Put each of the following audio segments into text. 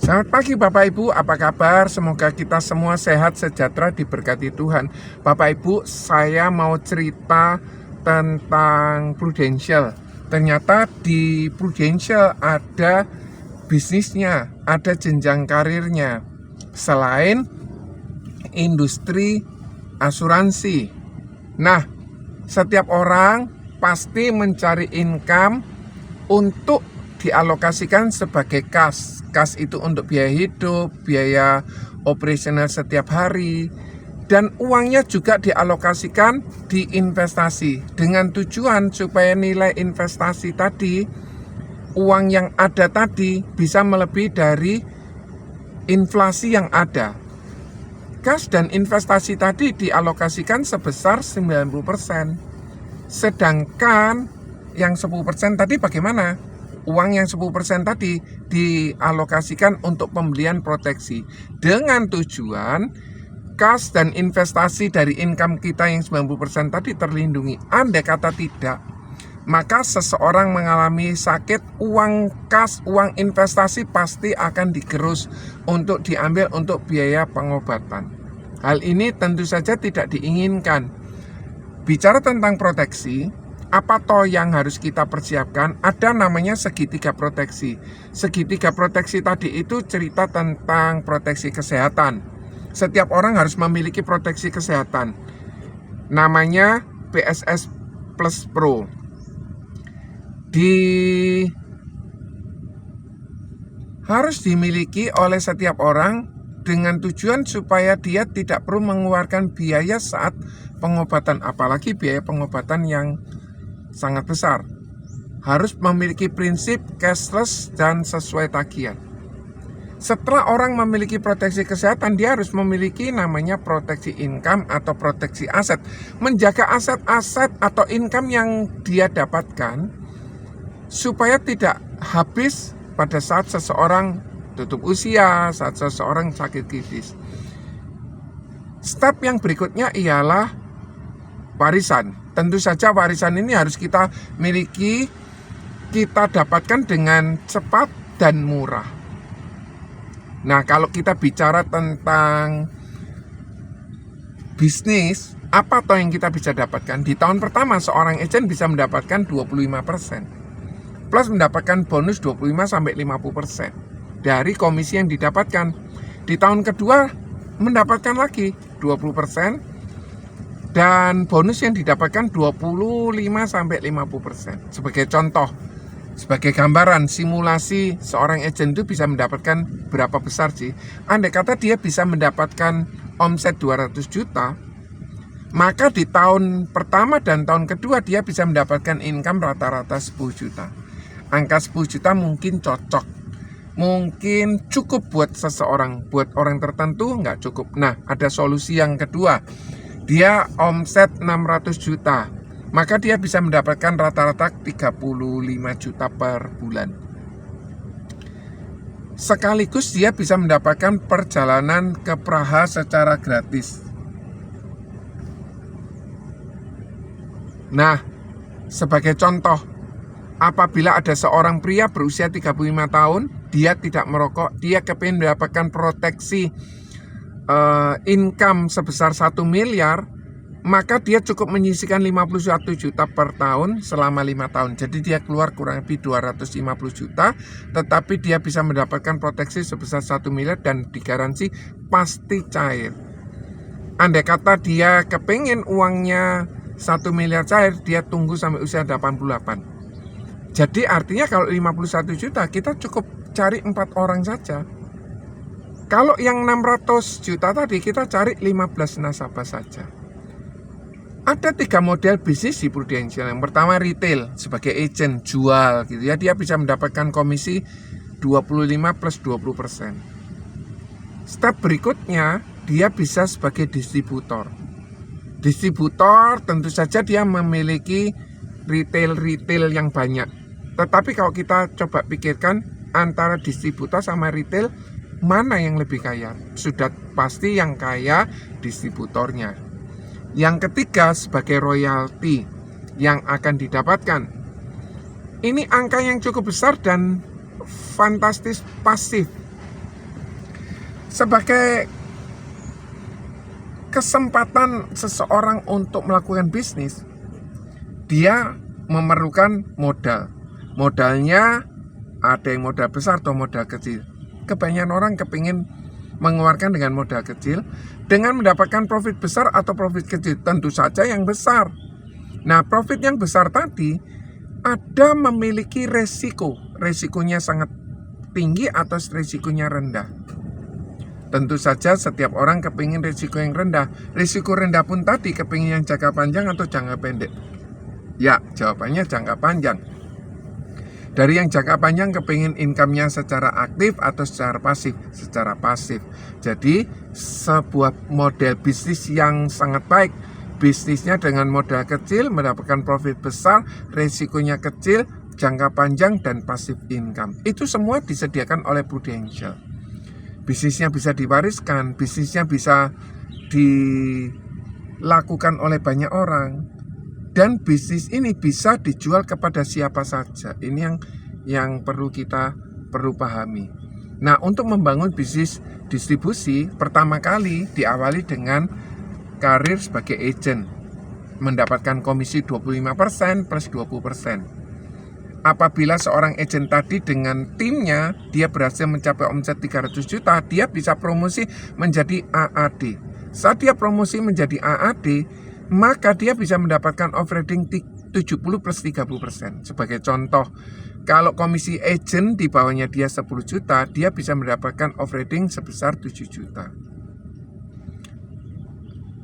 Selamat pagi Bapak Ibu, apa kabar? Semoga kita semua sehat, sejahtera, diberkati Tuhan. Bapak Ibu, saya mau cerita tentang Prudential. Ternyata di Prudential ada bisnisnya, ada jenjang karirnya. Selain industri asuransi. Nah, setiap orang pasti mencari income untuk dialokasikan sebagai kas. Kas itu untuk biaya hidup, biaya operasional setiap hari, dan uangnya juga dialokasikan di investasi dengan tujuan supaya nilai investasi tadi, uang yang ada tadi bisa melebihi dari inflasi yang ada. Kas dan investasi tadi dialokasikan sebesar 90%. Sedangkan yang 10% tadi bagaimana? Uang yang 10% tadi dialokasikan untuk pembelian proteksi dengan tujuan kas dan investasi dari income kita yang 90% tadi terlindungi. Andai kata tidak, maka seseorang mengalami sakit, uang kas, uang investasi pasti akan digerus untuk diambil untuk biaya pengobatan. Hal ini tentu saja tidak diinginkan. Bicara tentang proteksi, apa toh yang harus kita persiapkan? Ada namanya segitiga proteksi. Segitiga proteksi tadi itu cerita tentang proteksi kesehatan. Setiap orang harus memiliki proteksi kesehatan. Namanya PSS Plus Pro. Harus dimiliki oleh setiap orang dengan tujuan supaya dia tidak perlu mengeluarkan biaya saat pengobatan, apalagi biaya pengobatan yang sangat besar. Harus memiliki prinsip cashless dan sesuai tagihan. Setelah orang memiliki proteksi kesehatan, dia harus memiliki namanya proteksi income atau proteksi aset. Menjaga aset-aset atau income yang dia dapatkan supaya tidak habis pada saat seseorang tutup usia, saat seseorang sakit kritis. Step yang berikutnya ialah warisan. Tentu saja warisan ini harus kita miliki, kita dapatkan dengan cepat dan murah. Nah, kalau kita bicara tentang bisnis, apa toh yang kita bisa dapatkan? Di tahun pertama seorang agent bisa mendapatkan 25%. Plus mendapatkan bonus 25-50% dari komisi yang didapatkan. Di tahun kedua mendapatkan lagi 20%. Dan bonus yang didapatkan 25-50%. Sebagai contoh, sebagai gambaran simulasi seorang agent itu bisa mendapatkan berapa besar sih? Andai kata dia bisa mendapatkan omset 200 juta, maka di tahun pertama dan tahun kedua dia bisa mendapatkan income rata-rata 10 juta. Angka 10 juta mungkin cocok, mungkin cukup buat seseorang, buat orang tertentu nggak cukup. Nah, ada solusi yang kedua. Dia omset 600 juta, maka dia bisa mendapatkan rata-rata 35 juta per bulan. Sekaligus dia bisa mendapatkan perjalanan ke Praha secara gratis. Nah, sebagai contoh, apabila ada seorang pria berusia 35 tahun, dia tidak merokok, dia kepingin mendapatkan proteksi income sebesar 1 miliar, maka dia cukup menyisihkan 51 juta per tahun selama 5 tahun. Jadi dia keluar kurang lebih 250 juta, tetapi dia bisa mendapatkan proteksi sebesar 1 miliar dan digaransi pasti cair. Andai kata dia kepingin uangnya 1 miliar cair, dia tunggu sampai usia 88. Jadi artinya kalau 51 juta kita cukup cari 4 orang saja. Kalau yang 600 juta tadi kita cari 15 nasabah saja. Ada 3 model bisnis di Prudential. Yang pertama retail, sebagai agent jual gitu ya, dia bisa mendapatkan komisi 25 plus 20%. Step berikutnya, dia bisa sebagai distributor. Distributor tentu saja dia memiliki retail yang banyak. Tetapi kalau kita coba pikirkan antara distributor sama retail, mana yang lebih kaya? Sudah pasti yang kaya distributornya. Yang ketiga sebagai royalti yang akan didapatkan. Ini angka yang cukup besar dan fantastis pasif. sebagai kesempatan seseorang untuk melakukan bisnis, dia memerlukan modal. Modalnya ada yang modal besar atau modal kecil. Kebanyakan orang kepingin mengeluarkan dengan modal kecil dengan mendapatkan profit besar atau profit kecil. Tentu saja yang besar. Nah, profit yang besar tadi ada memiliki resiko. Resikonya sangat tinggi atau resikonya rendah. Tentu saja setiap orang kepingin risiko yang rendah. Risiko rendah pun tadi kepingin yang jangka panjang atau jangka pendek? Ya, jawabannya jangka panjang. Dari yang jangka panjang kepingin income-nya secara aktif atau secara pasif? Secara pasif. Jadi sebuah model bisnis yang sangat baik. Bisnisnya dengan modal kecil mendapatkan profit besar, risikonya kecil, jangka panjang, dan pasif income. Itu semua disediakan oleh Prudential. Bisnisnya bisa diwariskan, bisnisnya bisa dilakukan oleh banyak orang, dan bisnis ini bisa dijual kepada siapa saja. Ini yang perlu pahami. Nah, untuk membangun bisnis distribusi, pertama kali diawali dengan karir sebagai agent, mendapatkan komisi 25% plus 20%. Apabila seorang agent tadi dengan timnya, dia berhasil mencapai omset 300 juta, dia bisa promosi menjadi AAD. Saat dia promosi menjadi AAD, maka dia bisa mendapatkan operating 70 plus 30%. Sebagai contoh, kalau komisi agent di bawahnya dia 10 juta, dia bisa mendapatkan operating sebesar 7 juta.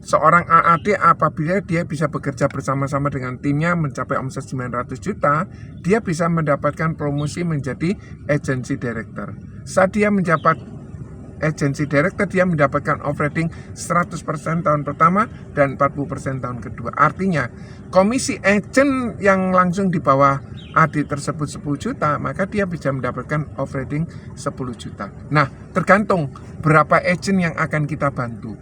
Seorang AAD apabila dia bisa bekerja bersama-sama dengan timnya mencapai omset 900 juta, dia bisa mendapatkan promosi menjadi agency director. Saat dia menjabat agency director, dia mendapatkan operating 100% tahun pertama dan 40% tahun kedua. Artinya, komisi agent yang langsung di bawah AD tersebut 10 juta, maka dia bisa mendapatkan operating 10 juta. Nah, tergantung berapa agent yang akan kita bantu.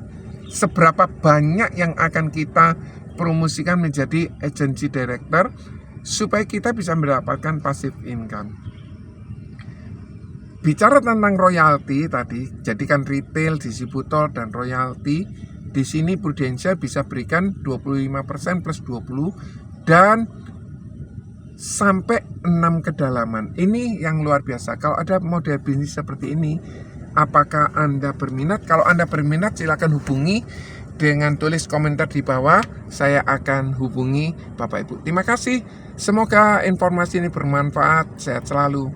Seberapa banyak yang akan kita promosikan menjadi agency director supaya kita bisa mendapatkan passive income. Bicara tentang royalti tadi, jadikan retail, distributor, dan royalti. Di sini Prudential bisa berikan 25% plus 20 dan sampai 6 kedalaman. Ini yang luar biasa. Kalau ada model bisnis seperti ini, apakah Anda berminat? Kalau Anda berminat, silakan hubungi dengan tulis komentar di bawah. Saya akan hubungi Bapak Ibu. Terima kasih. Semoga informasi ini bermanfaat. Sehat selalu.